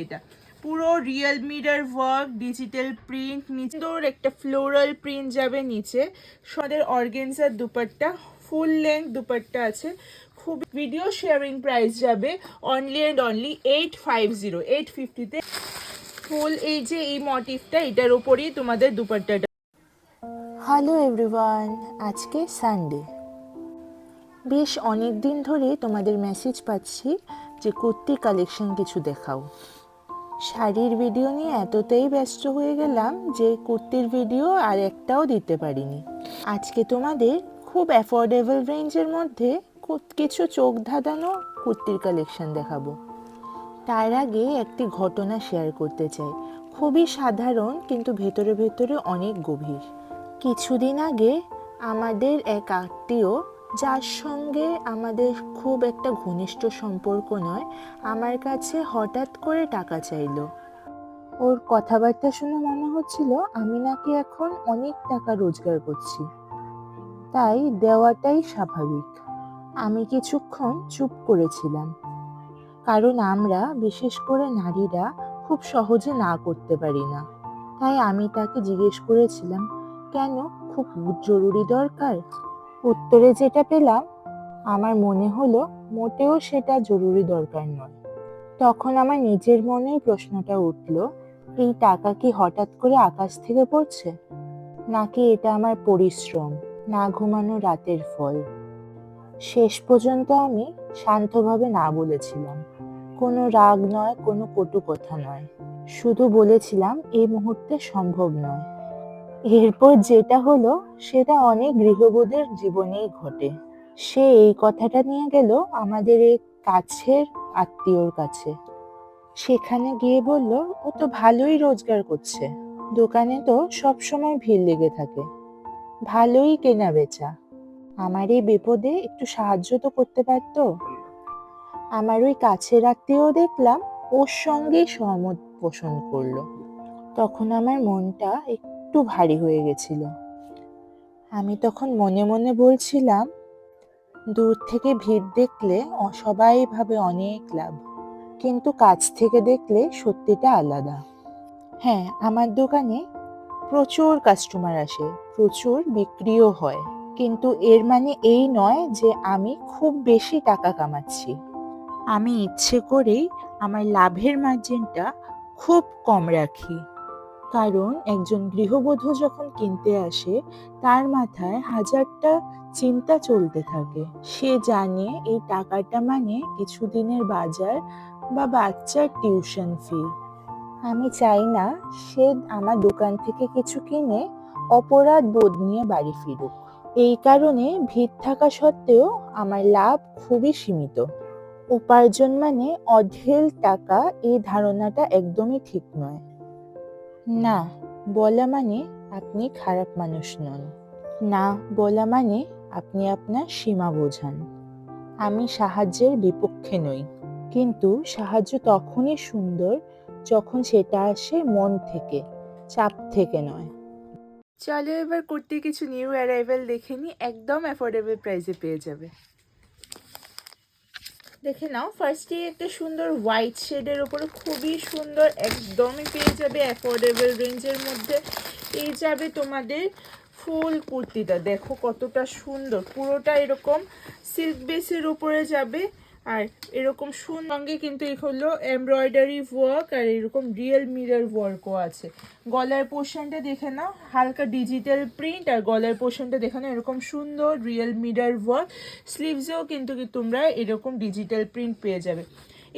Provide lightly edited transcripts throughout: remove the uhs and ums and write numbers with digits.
এটা পুরো real mirror work, digital print, সুন্দর একটা ফ্লোরাল প্রিন্ট যাবে নিচে। আমাদের অর্গেনজার দুপাট্টা, ফুল লেন্থ দুপাট্টা আছে। খুব ভিডিও শেয়ারিং প্রাইস যাবে অনলি অ্যান্ড অনলি 850, 850-তে ফুল এই যে এই মোটিভটা, এটার উপরেই তোমাদের দুপাট্টাটা। হ্যালো এভরিওয়ান, আজকে সানডে। বেশ অনেক দিন ধরে তোমাদের মেসেজ পাচ্ছি যে কুর্তি কালেকশন কিছু দেখাও। শাড়ির ভিডিও নিয়ে এতটাই ব্যস্ত হয়ে গেলাম যে কুর্তির ভিডিও আর একটাও দিতে পারিনি। আজকে তোমাদের খুব অ্যাফোর্ডেবল রেঞ্জের মধ্যে কিছু চোখ ধাঁধানো কুর্তির কালেকশন দেখাবো। তার আগে একটি ঘটনা শেয়ার করতে চাই, খুবই সাধারণ কিন্তু ভেতরে ভেতরে অনেক গভীর। কিছুদিন আগে আমাদের এক আত্মীয়, যার সঙ্গে আমাদের খুব একটা ঘনিষ্ঠ সম্পর্ক নয়, আমার কাছে হঠাৎ করে টাকা চাইলো। ওর কথাবার্তা শুনে মনে হচ্ছিল আমি নাকি এখন অনেক টাকা রোজগার করছি, তাই দেওয়াটাই স্বাভাবিক। আমি কিছুক্ষণ চুপ করেছিলাম, কারণ আমরা বিশেষ করে নারীরা খুব সহজে না করতে পারি না। তাই আমি তাকে জিজ্ঞেস করেছিলাম, কেন, খুব জরুরি দরকার? উত্তরে যেটা পেলাম, আমার মনে হলো মোটেও সেটা জরুরি দরকার নয়। তখন আমার নিজের মনেই প্রশ্নটা উঠল, এই টাকা কি হঠাৎ করে আকাশ থেকে পড়ছে, নাকি এটা আমার পরিশ্রম, না ঘুমানো রাতের ফল? শেষ পর্যন্ত আমি শান্তভাবে না বলেছিলাম, কোনো রাগ নয়, কোনো কটু কথা নয়, শুধু বলেছিলাম এই মুহূর্তে সম্ভব নয়। এরপর যেটা হলো সেটা অনেক গৃহবধূর জীবনেই ঘটে। সে এই কথাটা নিয়ে গেল আমাদের এক কাছের আত্মীয়র কাছে। সেখানে গিয়ে বলল, ও তো ভালোই রোজগার করছে, দোকানে তো সব সময় ভিড় লেগে থাকে, ভালোই কেনা বেচা, আমার এই বিপদে একটু সাহায্য তো করতে পারতো। আমার ওই কাছের আত্মীয় দেখলাম ওর সঙ্গেই সহমত পোষণ করলো। তখন আমার মনটা একটু ভারী হয়ে গেছিল। আমি তখন মনে মনে বলছিলাম, দূর থেকে ভিড় দেখলে সবাই ভাবে অনেক লাভ, কিন্তু কাছ থেকে দেখলে সত্যিটা আলাদা। হ্যাঁ, আমার দোকানে প্রচুর কাস্টমার আসে, প্রচুর বিক্রিও হয়, কিন্তু এর মানে এই নয় যে আমি খুব বেশি টাকা কামাচ্ছি। আমি ইচ্ছে করেই আমার লাভের মার্জিনটা খুব কম রাখি, কারণ একজন গৃহবধূ যখন কিনতে আসে তার মাথায় হাজারটা চিন্তা চলতে থাকে। সে জানে এই টাকাটা মানে কিছুদিনের বাজার বা বাচ্চার টিউশন ফি। আমি চাই না সে আমার দোকান থেকে কিছু কিনে অপরাধ বোধ নিয়ে বাড়ি ফিরুক। এই কারণে ভিড় থাকা সত্ত্বেও আমার লাভ খুবই সীমিত। উপার্জন মানে অঢেল টাকা, এই ধারণাটা একদমই ঠিক নয়। না বলা মানে আপনি খারাপ মানুষ নন, না বলা মানে আপনি আপনার সীমা বোঝান। আমি সাহায্যের বিপক্ষে নই, কিন্তু সাহায্য তখনই সুন্দর যখন সেটা আসে মন থেকে, চাপ থেকে নয়। চলো এবার কুর্তি কিছু নিউ অ্যারাইভেল দেখে নিই, একদম অ্যাফোর্ডেবল প্রাইসে পেয়ে যাবে। দেখে নাও, ফার্স্টে একটা সুন্দর হোয়াইট শেডের ওপরে খুবই সুন্দর, একদমই পেয়ে যাবে অ্যাফোর্ডেবল রেঞ্জের মধ্যে। এই যাবে তোমাদের ফুল কুর্তিটা, দেখো কতটা সুন্দর, পুরোটা এরকম সিল্ক বেসের উপরে যাবে। আর এরকম সঙ্গে কিন্তু এই হলো এমব্রয়ডারি ওয়ার্ক, আর এরকম রিয়েল মিরর ওয়ার্কও আছে। গলার পোর্শনটা দেখে নাও, হালকা ডিজিটাল প্রিন্ট, আর গলার পোর্শনটা দেখে নাও এরকম সুন্দর রিয়েল মিরর ওয়ার্ক। স্লিভসেও কিন্তু তোমরা এরকম ডিজিটাল প্রিন্ট পেয়ে যাবে।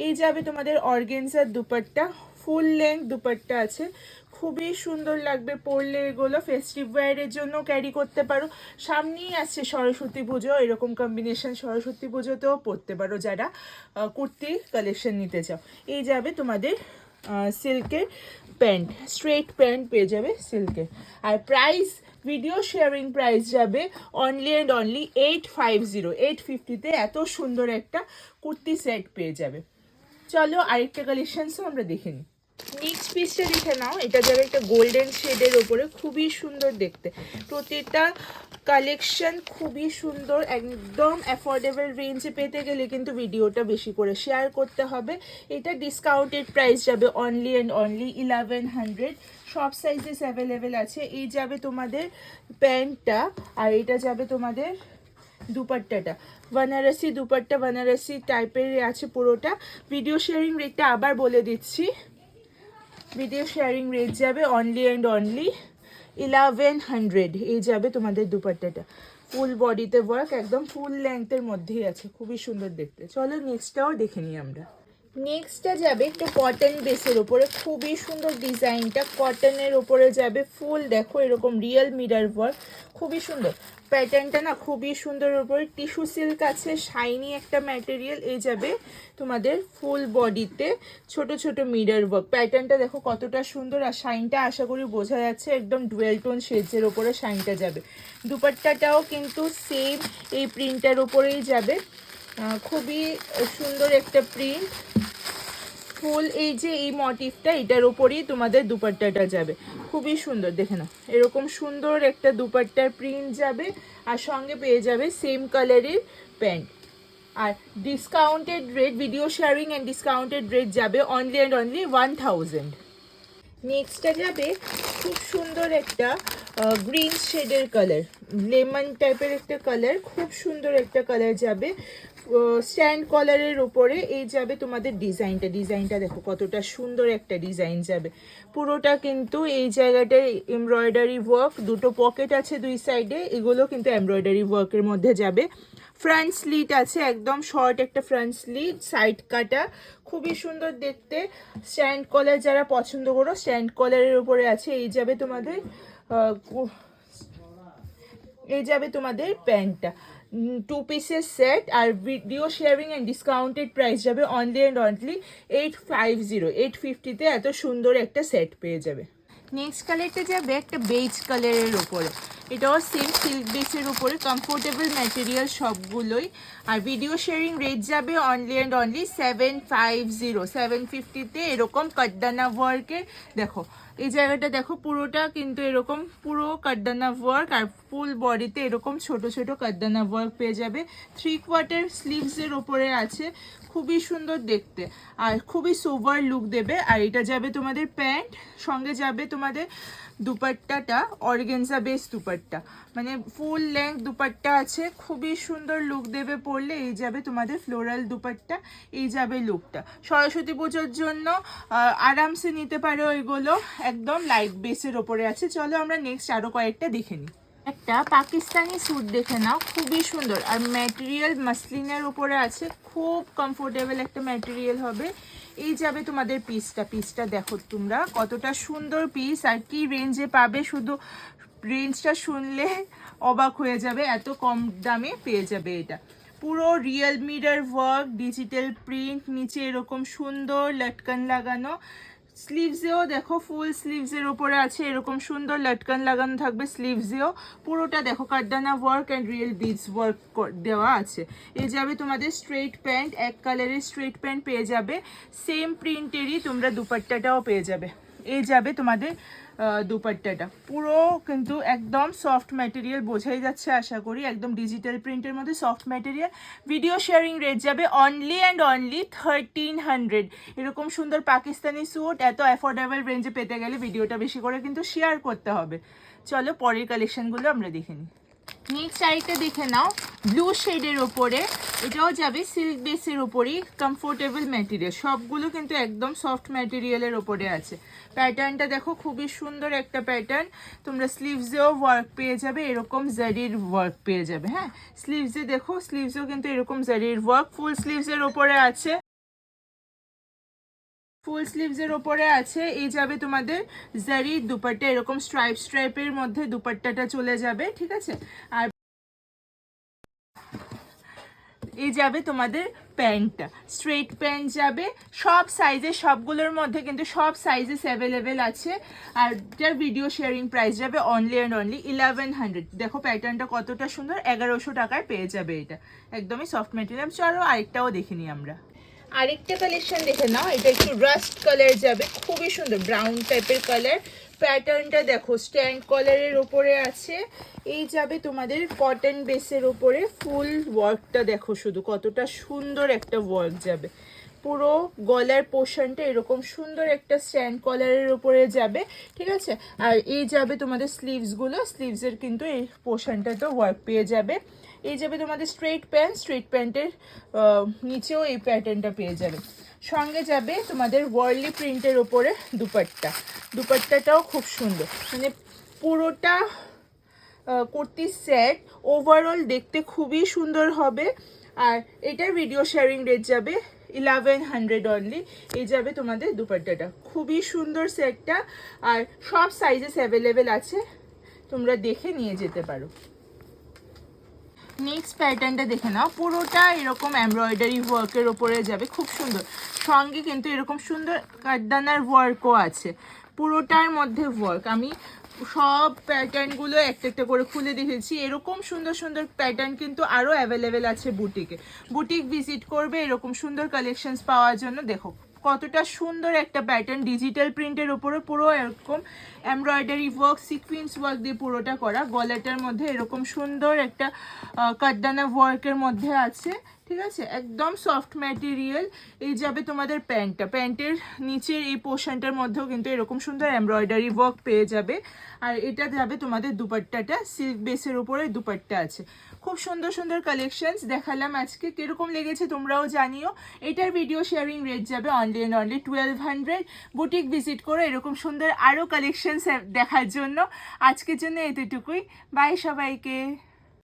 এই যাবে তোমাদের অর্গেনজার দুপাট্টা, ফুল লেন্থ দুপাট্টা আছে, খুবই সুন্দর লাগবে পরলে। এগুলো ফেস্টিভ ওয়্যারের জন্য ক্যারি করতে পারো। সামনেই আসছে সরস্বতী পুজো, এরকম কম্বিনেশন সরস্বতী পুজোতেও পরতে পারো যারা কুর্তি কালেকশন নিতে চাও। এই যাবে তোমাদের সিল্কের প্যান্ট, স্ট্রেট প্যান্ট পেয়ে যাবে সিল্কের। আর প্রাইস, ভিডিও শেয়ারিং প্রাইস যাবে অনলি অ্যান্ড অনলি 850, 850-তে এত সুন্দর একটা কুর্তি সেট পেয়ে যাবে। চলো আরেকটা কালেকশনসও আমরা দেখে নিই। নেক্সট পিসটা দেখে নাও, এটা যাবে একটা গোল্ডেন শেডের ওপরে, খুবই সুন্দর দেখতে। প্রতিটা কালেকশন খুবই সুন্দর, একদম অ্যাফোর্ডেবল রেঞ্জে পেতে গেলে কিন্তু ভিডিওটা বেশি করে শেয়ার করতে হবে। এটা ডিসকাউন্টেড প্রাইস যাবে অনলি অ্যান্ড অনলি 1100। সব সাইজেস অ্যাভেলেবেল আছে। এই যাবে তোমাদের প্যান্টটা, আর এটা যাবে তোমাদের দুপাট্টাটা। বানারসি দুপাট্টা, বানারসি টাইপের আছে পুরোটা। ভিডিও শেয়ারিং রেটটা আবার বলে দিচ্ছি, ভিডিও শেয়ারিং রেট যাবে অনলি অ্যান্ড অনলি 1100। এই যাবে তোমাদের দুপাট্টাটা, ফুল বডিতে ওয়ার্ক, একদম ফুল লেন্থের মধ্যেই আছে, খুবই সুন্দর দেখতে। চলো নেক্সটটাও দেখে নিই আমরা। নেক্সটটা যাবে একটু কটন বেসের ওপরে, খুবই সুন্দর ডিজাইনটা, কটনের ওপরে যাবে ফুল, দেখো এরকম রিয়েল মিরর ওয়ার্ক, খুবই সুন্দর প্যাটার্নটা না, খুবই সুন্দর। ওপরে টিস্যু সিল্ক আছে, শাইনি একটা ম্যাটেরিয়াল। এই যাবে তোমাদের ফুল বডিতে ছোট ছোট মিরর ওয়ার্ক, প্যাটার্নটা দেখো কতটা সুন্দর, আর শাইনটা আশা করি বোঝা যাচ্ছে, একদম ডুয়েল টোন শেডসের ওপরে শাইনটা যাবে। দুপাট্টাটাও কিন্তু সেম এই প্রিন্টের ওপরেই যাবে, খুবই সুন্দর একটা প্রিন্ট, ফুল এই যে এই মোটিভটা, এটার উপরেই তোমাদের দুপাট্টাটা যাবে, খুবই সুন্দর। দেখে নাও এরকম সুন্দর একটা দুপাট্টার প্রিন্ট যাবে, আর সঙ্গে পেয়ে যাবে সেম কালারের প্যান্ট। আর discounted rate, video sharing and discounted rate যাবে অনলি অ্যান্ড অনলি 1000। নেক্সটটা যাবে খুব সুন্দর একটা গ্রিন শেডের কালার, লেমন টাইপের একটা কালার, খুব সুন্দর একটা কালার যাবে স্ট্যান্ড কলারের ওপরে। এই যাবে তোমাদের ডিজাইনটা, ডিজাইনটা দেখো কতটা সুন্দর একটা ডিজাইন যাবে, পুরোটা কিন্তু এই জায়গাটায় এমব্রয়ডারি ওয়ার্ক, দুটো পকেট আছে দুই সাইডে, এগুলো কিন্তু এমব্রয়ডারি ওয়ার্কের মধ্যে যাবে। ফ্রন্ট স্লিট আছে, একদম শর্ট একটা ফ্রন্ট স্লিট, সাইড কাটা, খুবই সুন্দর দেখতে। স্ট্যান্ড কলার যারা পছন্দ করো, স্ট্যান্ড কলারের উপরে আছে। এই যাবে তোমাদের এই যাবে তোমাদের প্যান্টটা, 2 পিসের সেট, আর video sharing and discounted price যাবে অনলি অ্যান্ড অনলি 850। 850-তে এত সুন্দর একটা সেট পেয়ে যাবে। নেক্সট কালারটা যাবে একটা বেজ কালারের ওপরে, এটাও সেম সিল্ক বেসের উপরে, কমফোর্টেবল ম্যাটেরিয়াল সবগুলোই, আর ভিডিও শেয়ারিং রেট যাবে অনলি অ্যান্ড অনলি 750। 750-তে এরকম কাটদানা ওয়ার্কের, দেখো এই জায়গাটা দেখো পুরোটা কিন্তু এরকম পুরো কাটদানা ওয়ার্ক, আর ফুল বডিতে এরকম ছোট ছোট কাটদানা ওয়ার্ক পেয়ে যাবে। 3/4 স্লিভসের ওপরে আছে, খুবই সুন্দর দেখতে, আর খুবই সোভার লুক দেবে। আর এটা যাবে তোমাদের প্যান্ট, সঙ্গে যাবে তোমাদের দুপাট্টাটা, অর্গেনজা বেস দুপাট্টা, মানে ফুল লেন্থ দুপাট্টা আছে, খুবই সুন্দর লুক দেবে পরলে। এই যাবে তোমাদের ফ্লোরাল দুপাট্টা, এই যাবে লুকটা। সরস্বতী পুজোর জন্য আরামসে নিতে পারো এগুলো, একদম লাইট বেসের ওপরে আছে। চলো আমরা নেক্সট আরও কয়েকটা দেখে নিই। একটা পাকিস্তানি স্যুট দেখে নাও, খুবই সুন্দর, আর ম্যাটেরিয়াল মাসলিনের উপরে আছে, খুব কমফোর্টেবল একটা ম্যাটেরিয়াল হবে। এই যাবে তোমাদের পিসটা, পিসটা দেখো তোমরা কতটা সুন্দর পিস, আর কি রেঞ্জে পাবে, শুধু রেঞ্জটা শুনলে অবাক হয়ে যাবে, এত কম দামে পেয়ে যাবে এটা। পুরো real mirror work, digital print, নিচে এরকম সুন্দর লটকন লাগানো, স্লিভসেও দেখো ফুল স্লিভসের ওপরে আছে, এরকম সুন্দর লটকন লাগানো থাকবে স্লিভসেও, পুরোটা দেখো কাটদানা work and real beads work দেওয়া আছে। এই যাবে তোমাদের স্ট্রেট প্যান্ট, এক কালারের স্ট্রেট প্যান্ট পেয়ে যাবে, সেম প্রিন্টেরই তোমরা দুপাট্টাটাও পেয়ে যাবে। এই যাবে তোমাদের দুপাট্টাটা, পুরো কিন্তু একদম সফট ম্যাটেরিয়াল, বোঝাই যাচ্ছে আশা করি, একদম ডিজিটাল প্রিন্টের মধ্যে soft material. Video sharing rate যাবে অনলি অ্যান্ড অনলি 1300। এরকম সুন্দর পাকিস্তানি স্যুট এত অ্যাফোর্ডেবল রেঞ্জে পেতে গেলে ভিডিওটা বেশি করে কিন্তু শেয়ার করতে হবে। চলো পরের কালেকশনগুলো আমরা দেখে নিই। নেক্সট আরেকটা দেখে নাও, ব্লু শেডের ওপরে, এটাও যাবে সিল্ক বেসের ওপরেই, কমফোর্টেবল ম্যাটেরিয়াল, সবগুলো কিন্তু একদম সফট ম্যাটেরিয়ালের ওপরে আছে। প্যাটার্নটা দেখো খুবই সুন্দর একটা প্যাটার্ন, তোমরা স্লিভসেও ওয়ার্ক পেয়ে যাবে, এরকম জারির ওয়ার্ক পেয়ে যাবে। হ্যাঁ, স্লিভসে দেখো, স্লিভসেও কিন্তু এরকম জারির ওয়ার্ক, ফুল স্লিভসের ওপরে আছে, ফুল স্লিভসের ওপরে আছে। এই যাবে তোমাদের জারি দুপাট্টা, এরকম স্ট্রাইপের মধ্যে দুপাট্টাটা চলে যাবে, ঠিক আছে। আর এই যাবে তোমাদের প্যান্টটা, স্ট্রেট প্যান্ট যাবে, সব সাইজে, সবগুলোর মধ্যে কিন্তু সব সাইজেস অ্যাভেলেবেল আছে। আর এটার ভিডিও শেয়ারিং প্রাইস যাবে অনলি অ্যান্ড অনলি 1100। দেখো প্যাটার্নটা কতটা সুন্দর, 1100 টাকায় পেয়ে যাবে এটা, একদমই সফট ম্যাটেরিয়াল। চলো আরেকটাও দেখে নিই আমরা। আরেকটা কালেকশন দেখে নাও, এটা একটু রাস্ট কালার যাবে, খুবই সুন্দর ব্রাউন টাইপের কালার। প্যাটার্নটা দেখো স্ট্যান্ড কলারের ওপরে আছে। এই যাবে তোমাদের কটন বেসের ওপরে, ফুল ওয়ার্কটা দেখো শুধু কতটা সুন্দর একটা ওয়ার্ক যাবে। পুরো গলার পোর্শনটা এরকম সুন্দর একটা স্ট্যান্ড কলারের ওপরে যাবে, ঠিক আছে। আর এই যাবে তোমাদের স্লিভসগুলো, স্লিভসের কিন্তু এই পোর্শনটাতে ওয়ার্ক পেয়ে যাবে। এই যাবে তোমাদের স্ট্রেট প্যান্ট, স্ট্রেট প্যান্টের নিচেও এই প্যাটার্নটা পেয়ে যাবে। সঙ্গে যাবে তোমাদের ওয়ার্লি প্রিন্টের ওপরে দুপাট্টা, দুপাট্টাটাও খুব সুন্দর, মানে পুরোটা কুর্তি সেট ওভারঅল দেখতে খুবই সুন্দর হবে। আর এটার ভিডিও শেয়ারিং রেট যাবে 1100 অনলি। এই যাবে তোমাদের দুপাট্টাটা, খুবই সুন্দর সেটটা। আর সব সাইজেস অ্যাভেলেবেল আছে, তোমরা দেখে নিয়ে যেতে পারো। নেক্সট প্যাটার্নটা দেখে নাও, পুরোটা এরকম এমব্রয়ডারি ওয়ার্কের ওপরে যাবে, খুব সুন্দর। সঙ্গে কিন্তু এরকম সুন্দর কাঠদানার ওয়ার্কও আছে, পুরোটার মধ্যে ওয়ার্ক। আমি সব প্যাটার্নগুলো একটা একটা করে খুলে দেখেছি। এরকম সুন্দর সুন্দর প্যাটার্ন কিন্তু আরও অ্যাভেলেবেল আছে বুটিকে। বুটিক ভিজিট করবে এরকম সুন্দর কালেকশনস পাওয়ার জন্য। দেখো কতটা সুন্দর একটা প্যাটার্ন, ডিজিটাল প্রিন্টের ওপরে পুরো এরকম এমব্রয়ডারি ওয়ার্ক, সিকোয়েন্স ওয়ার্ক দিয়ে পুরোটা করা। গলাটার মধ্যে এরকম সুন্দর একটা কাঠদানা ওয়ার্কের মধ্যে আছে, ঠিক আছে, একদম সফট ম্যাটেরিয়াল। এই যাবে তোমাদের প্যান্টটা, প্যান্টের নিচের এই পোর্শনটার মধ্যেও কিন্তু এরকম সুন্দর এমব্রয়ডারি ওয়ার্ক পেয়ে যাবে। আর এটা যাবে তোমাদের দুপাট্টাটা, সিল্ক বেসের উপরে দুপাট্টা আছে। খুব সুন্দর সুন্দর কালেকশনস দেখালাম আজকে, কিরকম লেগেছে তোমরাও জানিও। এটার ভিডিও শেয়ারিং রেট যাবে অনলি 1200। বুটিক ভিজিট করে এরকম সুন্দর আরও কালেকশনস দেখার জন্য। আজকের জন্য এতটুকুই, বাই সবাইকে।